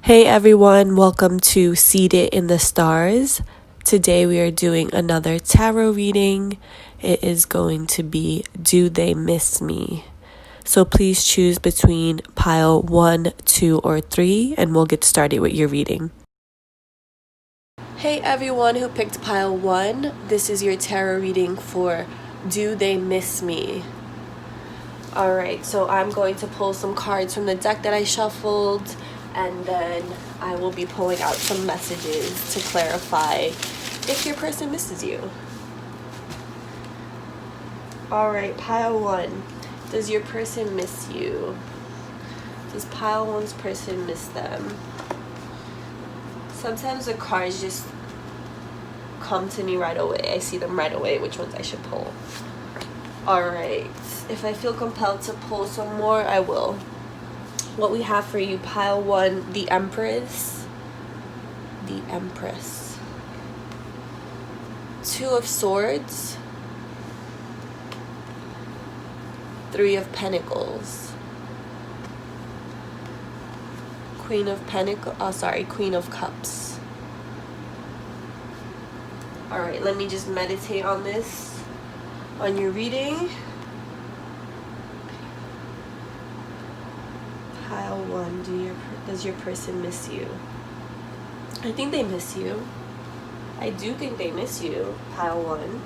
Hey everyone, welcome to Seated in the Stars. Today we are doing another tarot reading. It is going to be Do They Miss Me? So please choose between pile 1, 2, or 3, and we'll get started with your reading. Hey everyone who picked pile 1, this is your tarot reading for Do They Miss Me? Alright, so I'm going to pull some cards from the deck that I shuffled, and then I will be pulling out some messages to clarify if your person misses you. Alright, pile 1. Does your person miss you? Does pile 1's person miss them? Sometimes the cards just come to me right away. I see them right away, which ones I should pull. Alright, if I feel compelled to pull some more, I will. What we have for you, pile 1, the Empress. The Empress. 2 of Swords. 3 of Pentacles. Queen of Queen of Cups. Alright, let me just meditate on this, on your reading. Pile 1, does your person miss you? I think they miss you. I do think they miss you, pile 1.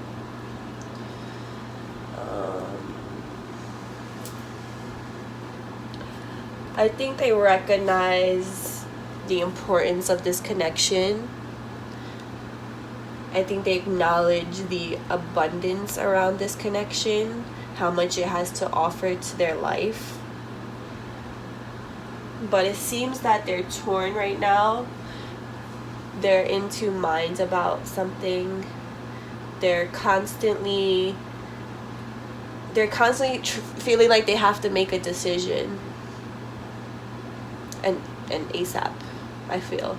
I think they recognize the importance of this connection. I think they acknowledge the abundance around this connection, how much it has to offer to their life. But it seems that they're torn right now. They're in two minds about something. They're constantly feeling like they have to make a decision. And ASAP, I feel.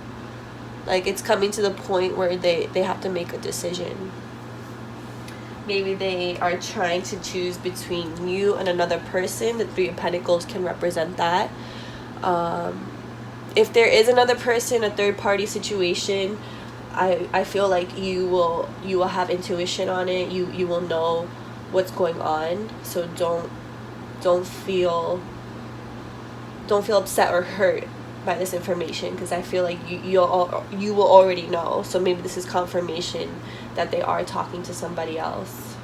Like it's coming to the point where they have to make a decision. Maybe they are trying to choose between you and another person. The 3 of Pentacles can represent that. If there is another person, a third party situation, I feel like you will have intuition on it. You will know what's going on. So don't feel upset or hurt by this information, because I feel like you will already know. So maybe this is confirmation that they are talking to somebody else.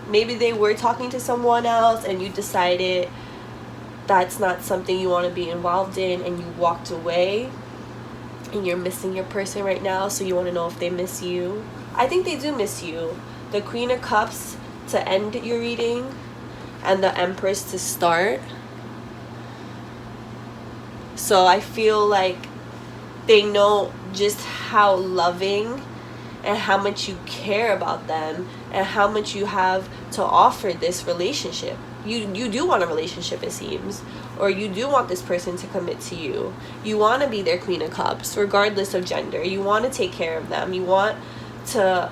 Maybe they were talking to someone else and you decided that's not something you want to be involved in, and you walked away, and you're missing your person right now, so you want to know if they miss you. I think they do miss you. The Queen of Cups to end your reading, and the Empress to start. So I feel like they know just how loving and how much you care about them and how much you have to offer this relationship. You do want a relationship, it seems, or you do want this person to commit to you. You want to be their Queen of Cups, regardless of gender. You want to take care of them. You want to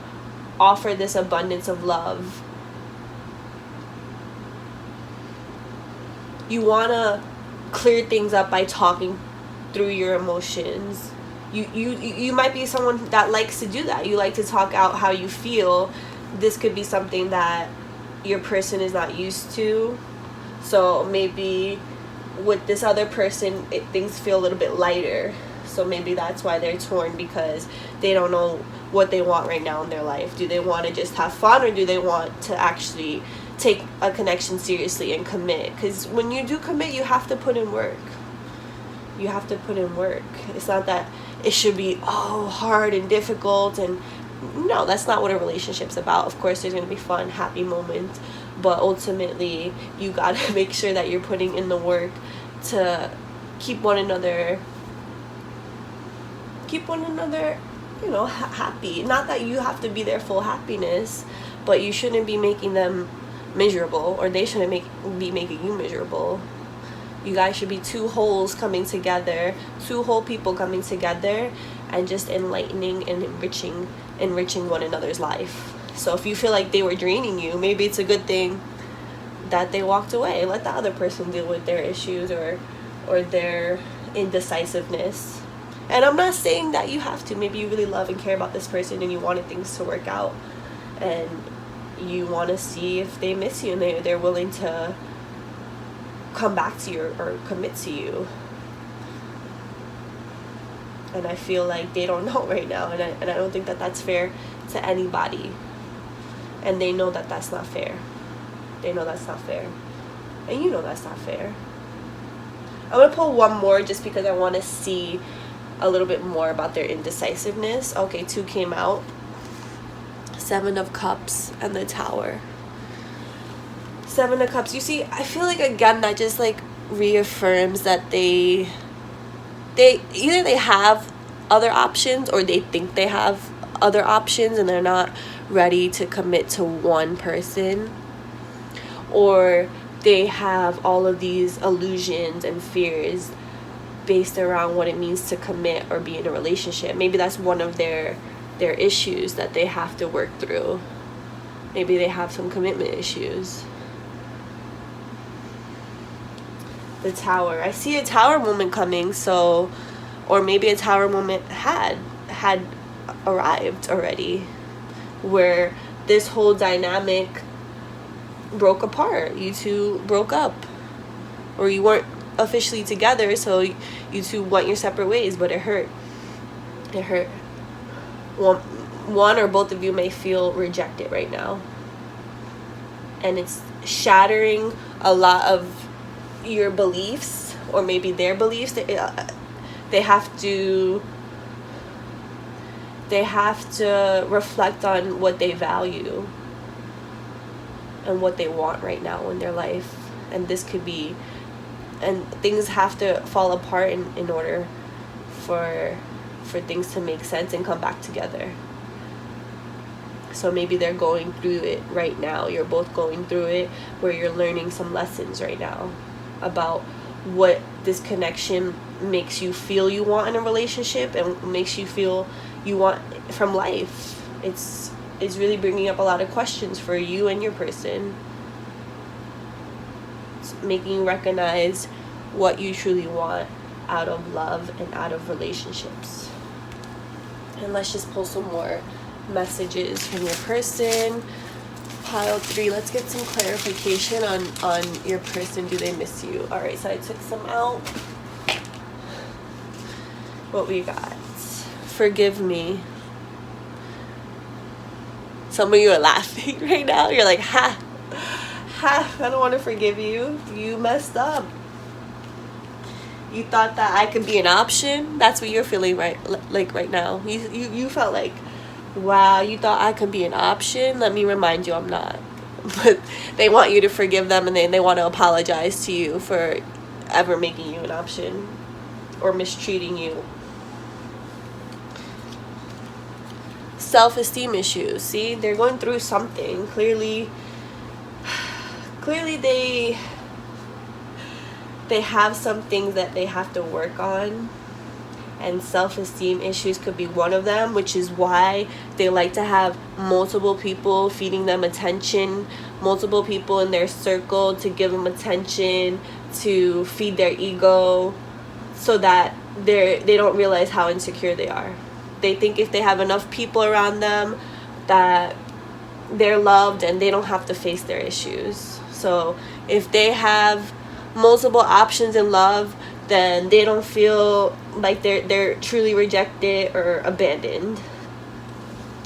offer this abundance of love. You want to clear things up by talking through your emotions. You might be someone that likes to do that. You like to talk out how you feel. This could be something that your person is not used to. So maybe with this other person, things feel a little bit lighter. So maybe that's why they're torn, because they don't know what they want right now in their life. Do they want to just have fun, or do they want to actually take a connection seriously and commit? Because when you do commit, you have to put in work. You have to put in work. It's not that it should be hard and difficult, and no, that's not what a relationship's about. Of course there's going to be fun, happy moments, but ultimately you got to make sure that you're putting in the work to keep one another happy. Not that you have to be their full happiness, but you shouldn't be making them miserable, or they shouldn't be making you miserable. You guys should be two whole people coming together and just enlightening and enriching one another's life. So if you feel like they were draining you, maybe it's a good thing that they walked away. Let the other person deal with their issues, or or their indecisiveness. And I'm not saying that you have to. Maybe you really love and care about this person and you wanted things to work out, and you want to see if they miss you and they're willing to come back to you or commit to you. And I feel like they don't know right now, and I don't think that that's fair to anybody. And they know that that's not fair. They know that's not fair. And you know that's not fair. I'm going to pull one more just because I want to see a little bit more about their indecisiveness. Okay, 2 came out. 7 of Cups and the Tower. 7 of Cups. You see, I feel like, again, that just like reaffirms that they either they have other options, or they think they have other options and they're not ready to commit to one person, or they have all of these illusions and fears based around what it means to commit or be in a relationship. Maybe that's one of their issues that they have to work through. Maybe they have some commitment issues. The Tower. I see a Tower moment coming, so, or maybe a Tower moment had arrived already, where this whole dynamic broke apart. You two broke up, or you weren't officially together, so you two went your separate ways, but it hurt. It hurt. One or both of you may feel rejected right now, and it's shattering a lot of your beliefs, or maybe their beliefs. They have to reflect on what they value and what they want right now in their life. And this could be, and things have to fall apart in order for things to make sense and come back together. So maybe they're going through it right now. You're both going through it, where you're learning some lessons right now about what this connection makes you feel you want in a relationship and makes you feel you want from life. It's really bringing up a lot of questions for you and your person. It's making you recognize what you truly want out of love and out of relationships. And let's just pull some more messages from your person. Pile 3. Let's get some clarification on your person. Do they miss you? All right, so I took some out. What we got? Forgive me. Some of you are laughing right now. You're like, ha, I don't want to forgive you. You messed up. You thought that I could be an option. That's what you're feeling right now. You felt like, wow, you thought I could be an option? Let me remind you, I'm not. But they want you to forgive them, and they want to apologize to you for ever making you an option or mistreating you. Self-esteem issues. See, they're going through something. Clearly they have some things that they have to work on, and self-esteem issues could be one of them, which is why they like to have multiple people feeding them attention, multiple people in their circle to give them attention, to feed their ego, so that they don't realize how insecure they are. They think if they have enough people around them that they're loved and they don't have to face their issues. So if they have multiple options in love, then they don't feel like they're truly rejected or abandoned.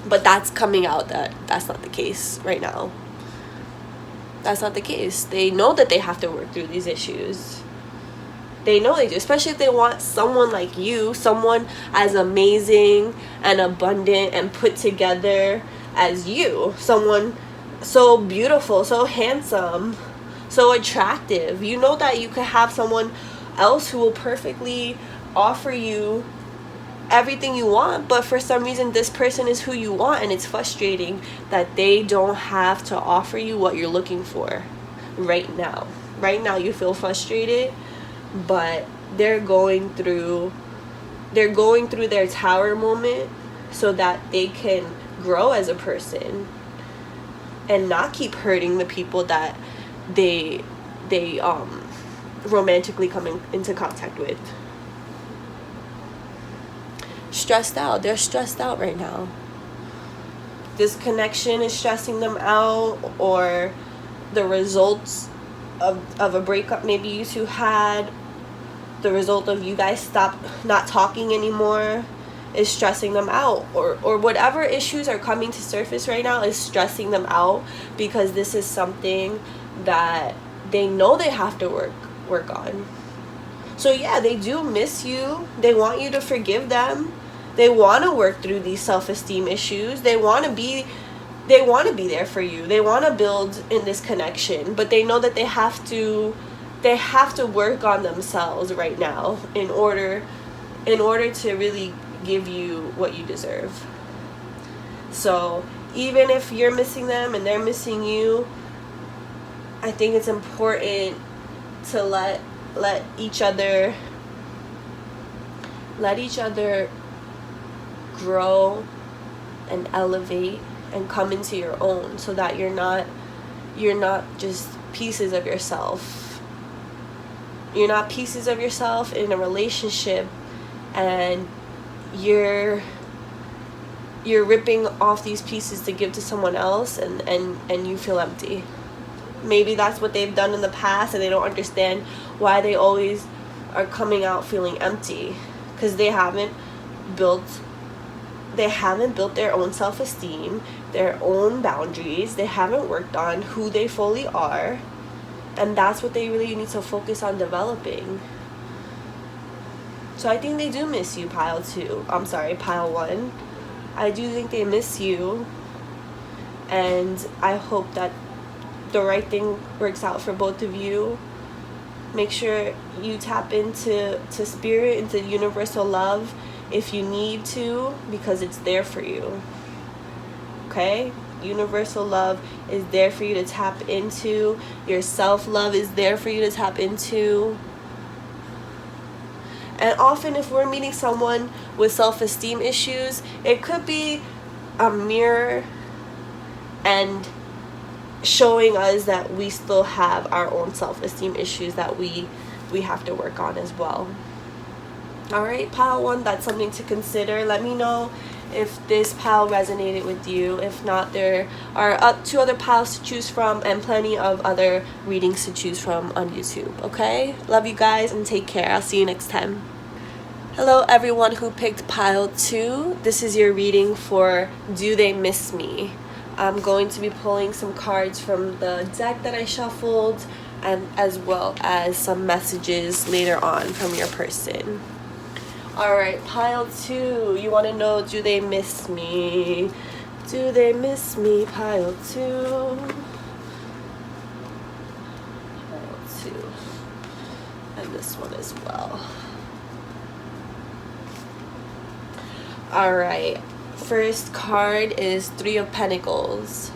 But that's coming out that's not the case right now. That's not the case. They know that they have to work through these issues. They know they do, especially if they want someone like you, someone as amazing and abundant and put together as you, someone so beautiful, so handsome, so attractive. You know that you could have someone else who will perfectly offer you everything you want, but for some reason this person is who you want, and it's frustrating that they don't have to offer you what you're looking for right now. Right now you feel frustrated, but they're going through their Tower moment so that they can grow as a person and not keep hurting the people that they romantically coming into contact with. Stressed out. They're stressed out right now. This connection is stressing them out, or the results of a breakup maybe you two had, the result of you guys not talking anymore is stressing them out, or whatever issues are coming to surface right now is stressing them out, because this is something that they know they have to work on. So yeah, they do miss you. They want you to forgive them. They want to work through these self-esteem issues. They want to be there for you. They want to build in this connection, but they know that they have to work on themselves right now in order to really give you what you deserve. So even if you're missing them and they're missing you, I think it's important to let each other grow and elevate and come into your own, so that you're not just pieces of yourself. You're not pieces of yourself in a relationship, and you're ripping off these pieces to give to someone else, and you feel empty. Maybe that's what they've done in the past, and they don't understand why they always are coming out feeling empty, because they haven't built their own self-esteem, their own boundaries. They haven't worked on who they fully are, and that's what they really need to focus on developing. So I think they do miss you, pile 1. I do think they miss you, and I hope that the right thing works out for both of you. Make sure you tap into spirit, into universal love if you need to, because it's there for you. Okay? Universal love is there for you to tap into. Your self-love is there for you to tap into. And often if we're meeting someone with self-esteem issues, it could be a mirror and showing us that we still have our own self-esteem issues that we have to work on as well. Alright, pile 1, that's something to consider. Let me know if this pile resonated with you. If not, there are 2 other piles to choose from and plenty of other readings to choose from on YouTube. Okay? Love you guys and take care. I'll see you next time. Hello everyone who picked pile 2. This is your reading for Do They Miss Me? I'm going to be pulling some cards from the deck that I shuffled, and as well as some messages later on from your person. Alright, pile 2. You want to know, do they miss me? Do they miss me? Pile 2. Pile 2. And this one as well. Alright. First card is 3 of Pentacles.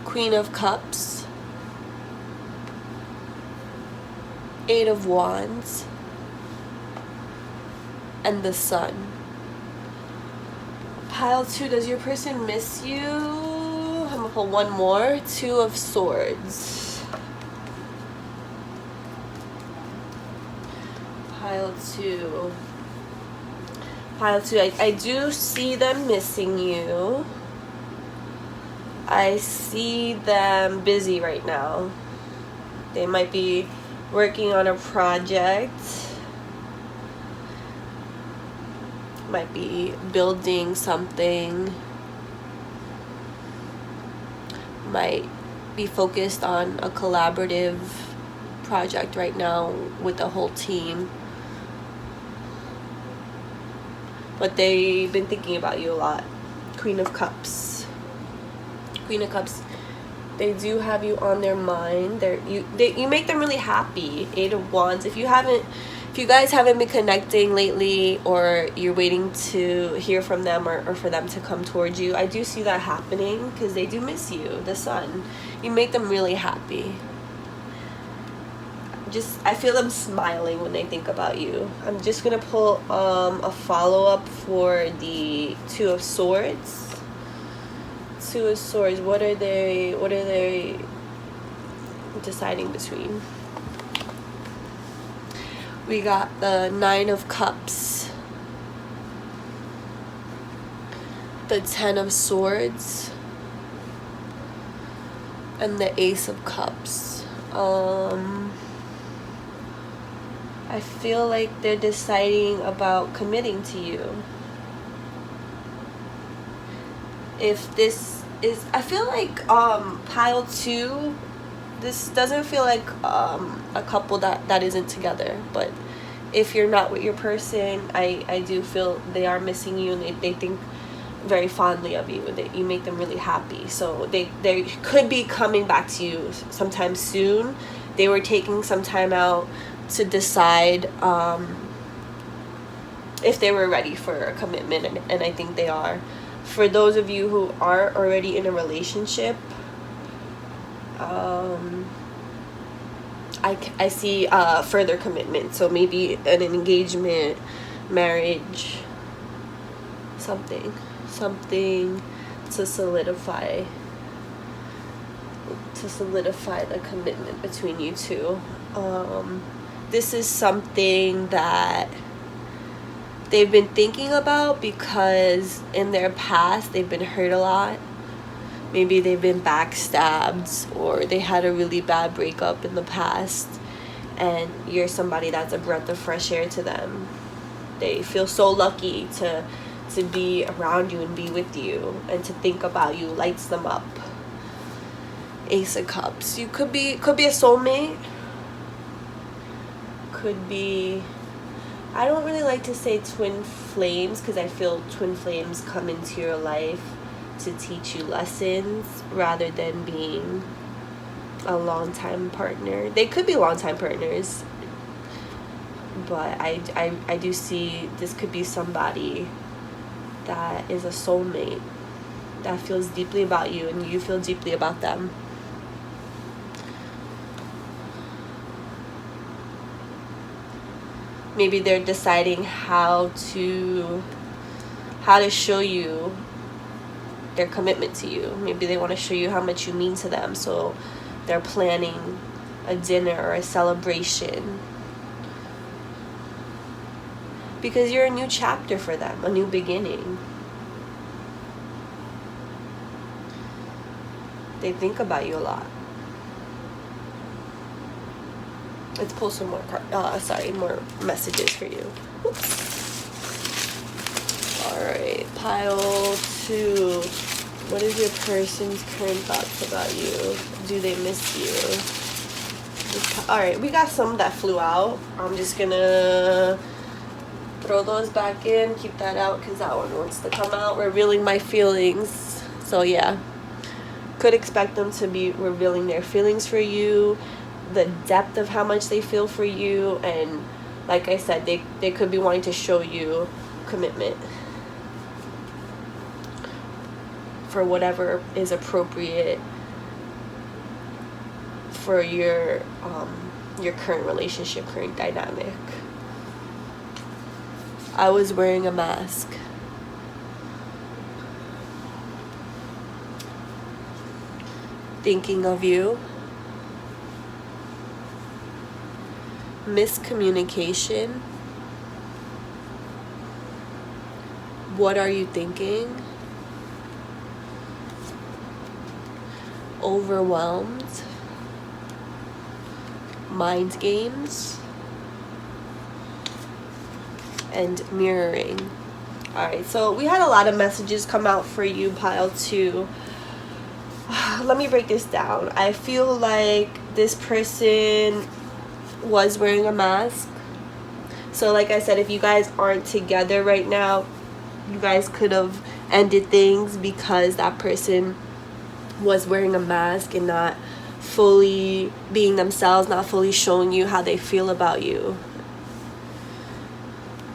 Queen of Cups. 8 of Wands. And the Sun. Pile 2, does your person miss you? I'm gonna pull one more. 2 of Swords. Pile 2. Pile 2, I do see them missing you. I see them busy right now. They might be working on a project. Might be building something. Might be focused on a collaborative project right now with the whole team. But they've been thinking about you a lot. Queen of Cups. Queen of Cups. They do have you on their mind. You make them really happy. 8 of Wands. If you guys haven't been connecting lately, or you're waiting to hear from them or for them to come towards you, I do see that happening because they do miss you. The Sun. You make them really happy. I feel them smiling when they think about you. I'm just gonna pull a follow-up for the 2 of Swords. 2 of Swords. What are they deciding between. We got the 9 of Cups, the 10 of Swords, and the Ace of Cups. I feel like they're deciding about committing to you. If this is, I feel like pile 2, this doesn't feel like a couple that isn't together, but if you're not with your person, I do feel they are missing you, and they think very fondly of you, that you make them really happy. So they could be coming back to you sometime soon. They were taking some time out to decide if they were ready for a commitment, and I think they are. For those of you who are already in a relationship, I see further commitment. So maybe an engagement, marriage, something to solidify the commitment between you two. This is something that they've been thinking about because in their past they've been hurt a lot. Maybe they've been backstabbed, or they had a really bad breakup in the past, and you're somebody that's a breath of fresh air to them. They feel so lucky to be around you and be with you, and to think about you lights them up. Ace of Cups. You could be a soulmate. Could be, I don't really like to say twin flames, because I feel twin flames come into your life to teach you lessons rather than being a long-time partner. They could be long-time partners, but I do see this could be somebody that is a soulmate, that feels deeply about you and you feel deeply about them. Maybe they're deciding how to show you their commitment to you. Maybe they want to show you how much you mean to them, so they're planning a dinner or a celebration, because you're a new chapter for them, a new beginning. They think about you a lot. Let's pull some more more messages for you. Oops. Alright, pile 2. What is your person's current thoughts about you? Do they miss you? Alright, we got some that flew out. I'm just gonna throw those back in, keep that out, because that one wants to come out. Revealing my feelings. So yeah, could expect them to be revealing their feelings for you, the depth of how much they feel for you, and like I said, they could be wanting to show you commitment for whatever is appropriate for your current relationship, current dynamic. I was wearing a mask. Thinking of you. Miscommunication. What are you thinking? Overwhelmed. Mind games. And mirroring. Alright, so we had a lot of messages come out for you, pile 2. Let me break this down. I feel like this person was wearing a mask. So like I said, if you guys aren't together right now, you guys could have ended things because that person was wearing a mask and not fully being themselves, not fully showing you how they feel about you.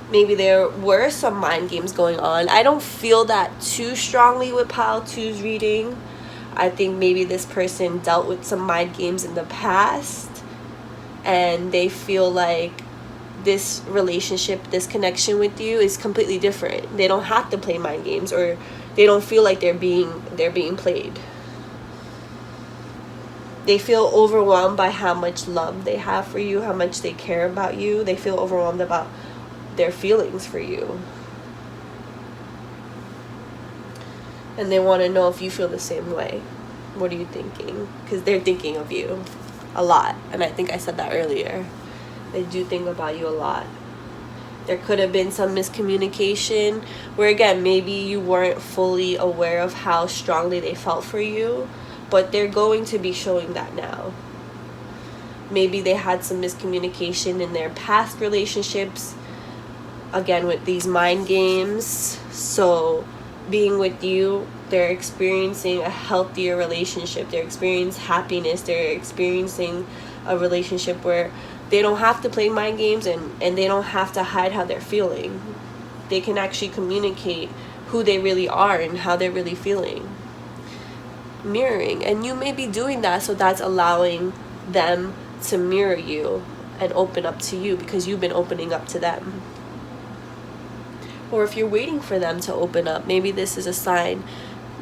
Maybe there were some mind games going on. I don't feel that too strongly with pile 2's reading. I think maybe this person dealt with some mind games in the past, and they feel like this relationship, this connection with you is completely different. They don't have to play mind games, or they don't feel like they're being played. They feel overwhelmed by how much love they have for you, how much they care about you. They feel overwhelmed about their feelings for you. And they want to know if you feel the same way. What are you thinking? Because they're thinking of you a lot. And I think I said that earlier. They do think about you a lot. There could have been some miscommunication where, again, maybe you weren't fully aware of how strongly they felt for you, but they're going to be showing that now. Maybe they had some miscommunication in their past relationships, again, with these mind games. So being with you, they're experiencing a healthier relationship. They're experiencing happiness. They're experiencing a relationship where they don't have to play mind games, and they don't have to hide how they're feeling. They can actually communicate who they really are and how they're really feeling. Mirroring. And you may be doing that, so that's allowing them to mirror you and open up to you because you've been opening up to them. Or if you're waiting for them to open up, maybe this is a sign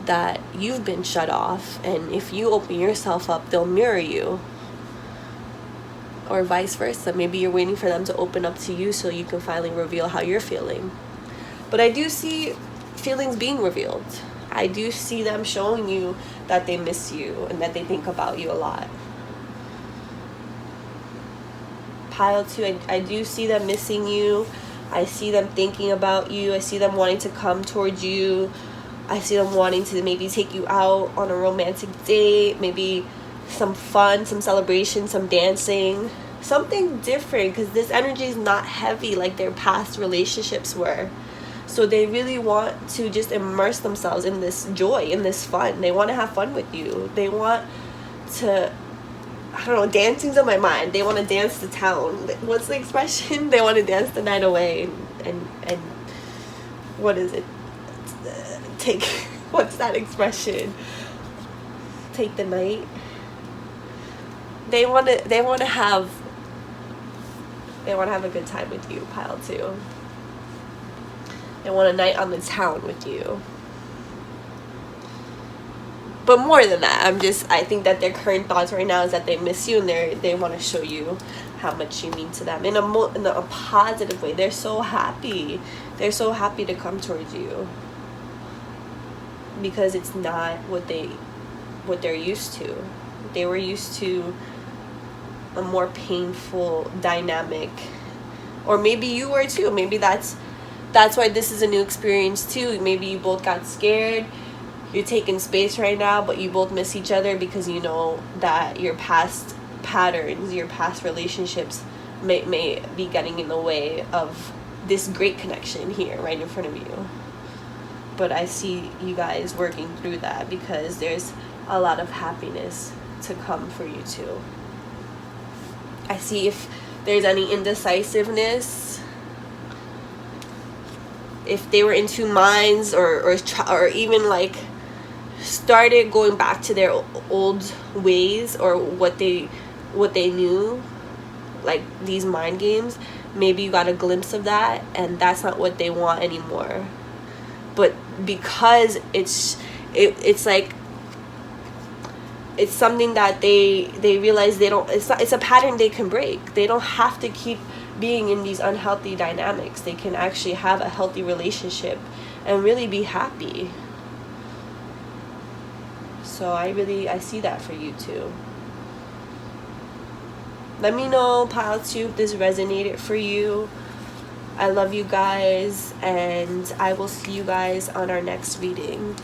that you've been shut off, and if you open yourself up, they'll mirror you. Or vice versa. Maybe you're waiting for them to open up to you so you can finally reveal how you're feeling. But I do see feelings being revealed. I do see them showing you that they miss you and that they think about you a lot. Pile 2, I do see them missing you. I see them thinking about you. I see them wanting to come towards you. I see them wanting to maybe take you out on a romantic date, maybe some fun, some celebration, some dancing, something different, because this energy is not heavy like their past relationships were. So they really want to just immerse themselves in this joy, in this fun. They want to have fun with you. They want to, I don't know, dancing's on my mind. They want to dance the town. What's the expression? They want to dance the night away and what is it? Take, what's that expression? Take the night. They want to have a good time with you, pile 2. They want a night on the town with you. But more than that, I think that their current thoughts right now is that they miss you, and they want to show you how much you mean to them in a positive way. They're so happy. They're so happy to come towards you because it's not what they're used to. They were used to a more painful dynamic, or maybe you were too. Maybe that's why this is a new experience too. Maybe you both got scared. You're taking space right now, but you both miss each other because you know that your past patterns, your past relationships may be getting in the way of this great connection here right in front of you. But I see you guys working through that because there's a lot of happiness to come for you too. I see if there's any indecisiveness, if they were in two minds or even like started going back to their old ways or what they knew, like these mind games, maybe you got a glimpse of that and that's not what they want anymore. But because it's like it's something that they realize they don't, it's a pattern they can break. They don't have to keep being in these unhealthy dynamics. They can actually have a healthy relationship and really be happy. So I see that for you too. Let me know, pile 2, if this resonated for you. I love you guys, and I will see you guys on our next reading.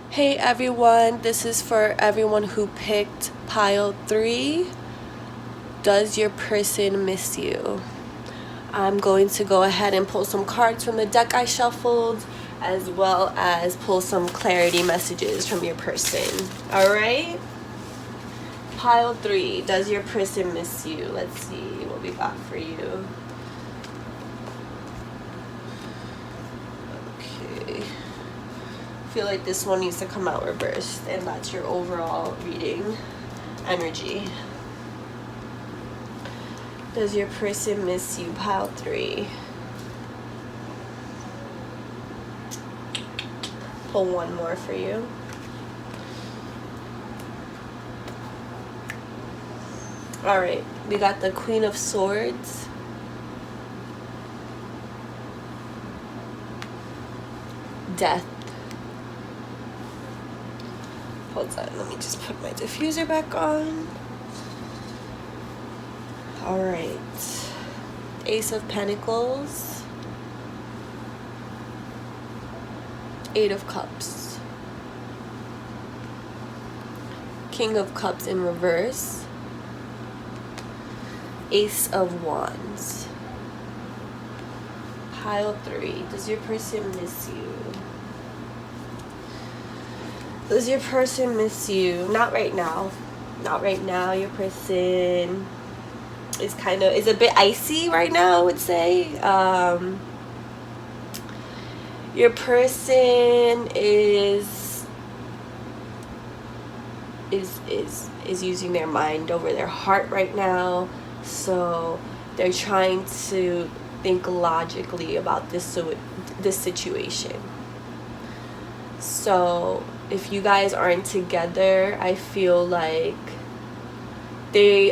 Hey everyone, this is for everyone who picked pile 3. Does your person miss you? I'm going to go ahead and pull some cards from the deck I shuffled, as well as pull some clarity messages from your person. Alright? Pile 3, does your person miss you? Let's see what we got for you. Okay. I feel like this one needs to come out reversed, and that's your overall reading energy. Does your person miss you? Pile 3. Pull one more for you. All right, we got the Queen of Swords. Death. Hold on, let me just put my diffuser back on. All right. Ace of Pentacles. Eight of Cups. King of Cups in reverse. Ace of Wands. Pile 3. Does your person miss you? Does your person miss you? Not right now. Not right now. Your person is a bit icy right now, I would say. Your person is using their mind over their heart right now. So they're trying to think logically about this situation. So if you guys aren't together, I feel like they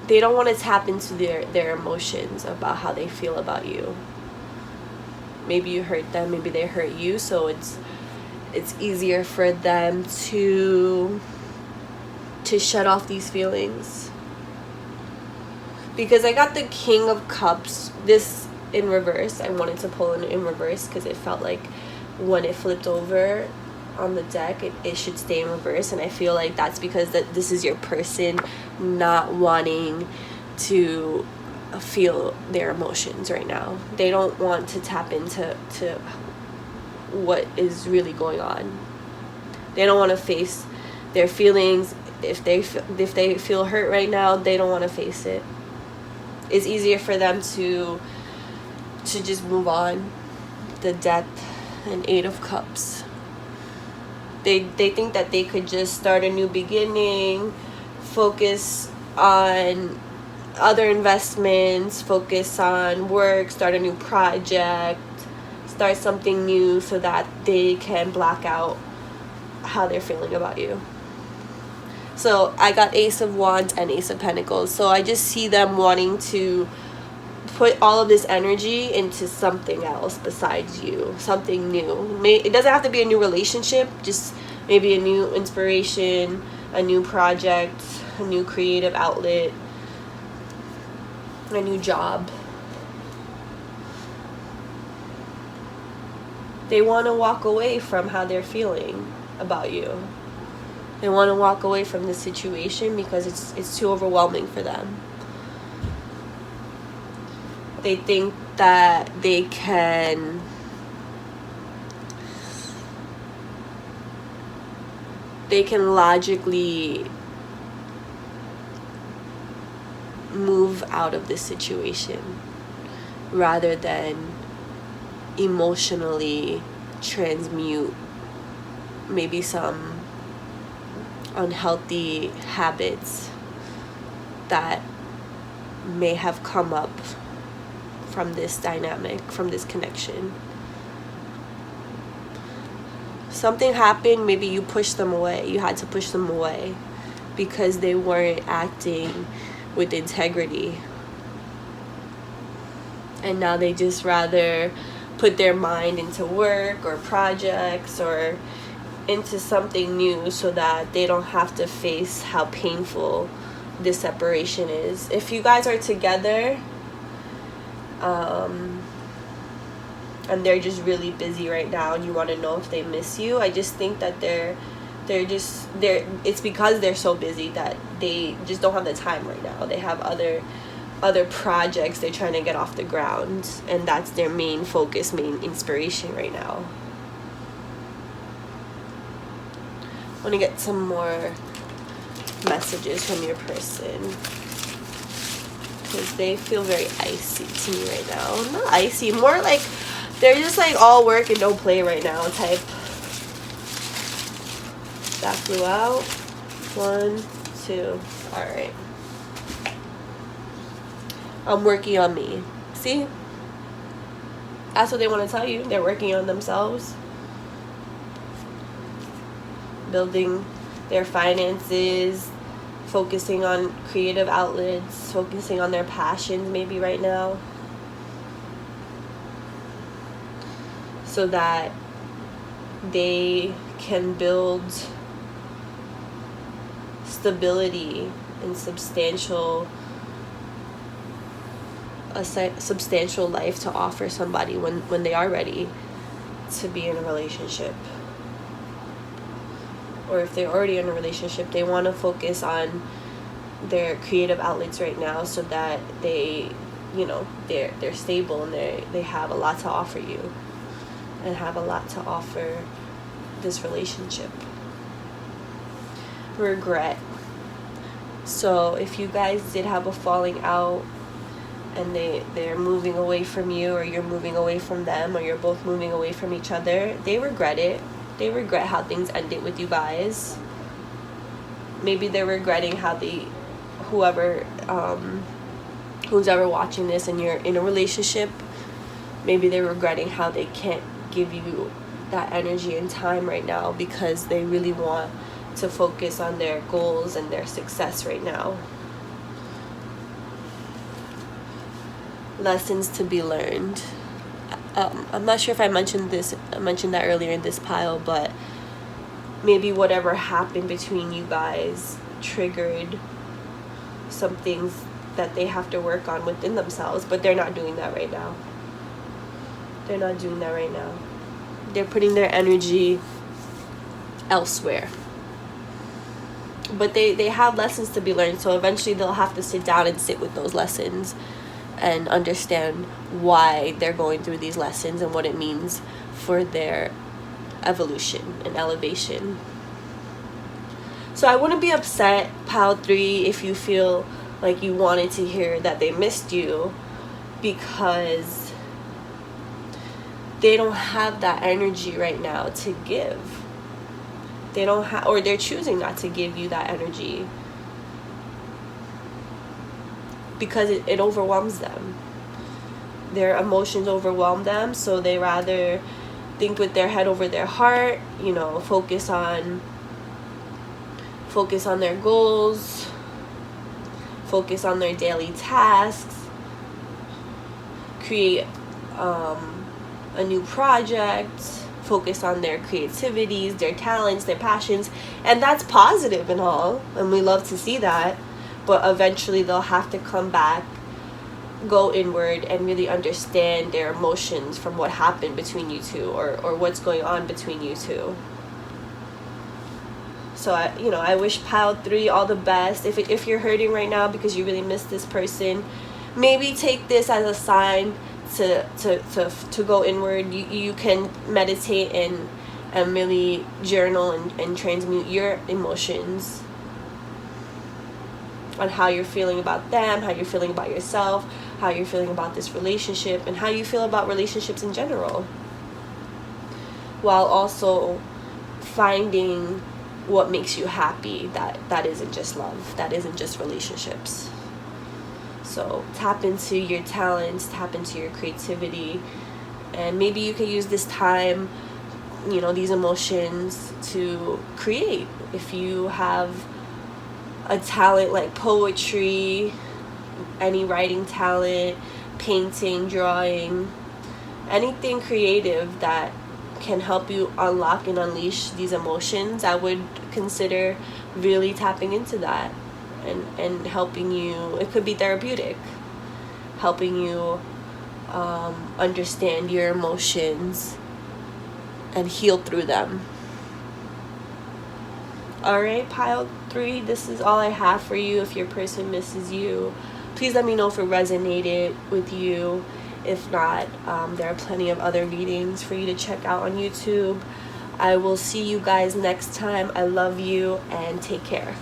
don't want to tap into their emotions about how they feel about you. Maybe you hurt them, maybe they hurt you, so it's easier for them to shut off these feelings. Because I got the King of Cups, this in reverse. I wanted to pull in reverse because it felt like when it flipped over on the deck, it should stay in reverse. And I feel like that's because this is your person not wanting to feel their emotions right now. They don't want to tap into what is really going on. They don't want to face their feelings. If they feel hurt right now, they don't want to face it. It's easier for them to just move on. The Death and Eight of Cups. They think that they could just start a new beginning, focus on other investments, focus on work, start a new project, start something new so that they can block out how they're feeling about you. So I got Ace of Wands and Ace of Pentacles. So I just see them wanting to put all of this energy into something else besides you, something new. It doesn't have to be a new relationship, just maybe a new inspiration, a new project, a new creative outlet, a new job. They want to walk away from how they're feeling about you. They want to walk away from the situation because it's too overwhelming for them. They think that they can logically move out of this situation rather than emotionally transmute maybe some unhealthy habits that may have come up from this dynamic, from this connection. Something happened, maybe you pushed them away. You had to push them away because they weren't acting with integrity. And now they just rather put their mind into work or projects or into something new so that they don't have to face how painful this separation is. If you guys are together, and they're just really busy right now and you want to know if they miss you, I just think that it's because they're so busy that they just don't have the time right now. They have other projects they're trying to get off the ground, and that's their main focus, main inspiration right now. I want to get some more messages from your person, because they feel very icy to me right now. Not icy, more like they're just like all work and don't play right now type. That flew out. 1, 2. Alright. I'm working on me. See? That's what they want to tell you. They're working on themselves. Building their finances. focusing on creative outlets, focusing on their passions maybe right now, so that they can build stability and a substantial life to offer somebody when they are ready to be in a relationship. Or if they're already in a relationship, they want to focus on their creative outlets right now, so that they, they're stable and they have a lot to offer you and have a lot to offer this relationship. Regret. So if you guys did have a falling out and they're moving away from you, or you're moving away from them, or you're both moving away from each other, they regret it. They regret how things ended with you guys. Maybe they're regretting how who's ever watching this and you're in a relationship, maybe they're regretting how they can't give you that energy and time right now, because they really want to focus on their goals and their success right now. Lessons to be learned. I'm not sure if I mentioned that earlier in this pile, but maybe whatever happened between you guys triggered some things that they have to work on within themselves, but they're not doing that right now. They're not doing that right now. They're putting their energy elsewhere. But they have lessons to be learned, so eventually they'll have to sit down and sit with those lessons and understand why they're going through these lessons and what it means for their evolution and elevation. So I wouldn't be upset, pile 3, if you feel like you wanted to hear that they missed you, because they don't have that energy right now to give. They don't have, or they're choosing not to give you that energy because it overwhelms them. Their emotions overwhelm them, so they rather think with their head over their heart, focus on their goals, focus on their daily tasks, create a new project, focus on their creativities, their talents, their passions, and that's positive and all, and we love to see that. But eventually they'll have to come back, go inward, and really understand their emotions from what happened between you two, or what's going on between you two. So I wish pile 3 all the best. If you're hurting right now because you really miss this person, maybe take this as a sign to go inward. You can meditate and really journal and transmute your emotions on how you're feeling about them, how you're feeling about yourself, how you're feeling about this relationship, and how you feel about relationships in general, while also finding what makes you happy, that isn't just love, that isn't just relationships. So tap into your talents, tap into your creativity, and maybe you can use this time, these emotions to create. If you have a talent like poetry, any writing talent, painting, drawing, anything creative that can help you unlock and unleash these emotions, I would consider really tapping into that and helping you. It could be therapeutic, helping you understand your emotions and heal through them. Alright, pile 3, this is all I have for you. If your person misses you, please let me know if it resonated with you. If not, there are plenty of other readings for you to check out on YouTube. I will see you guys next time. I love you and take care.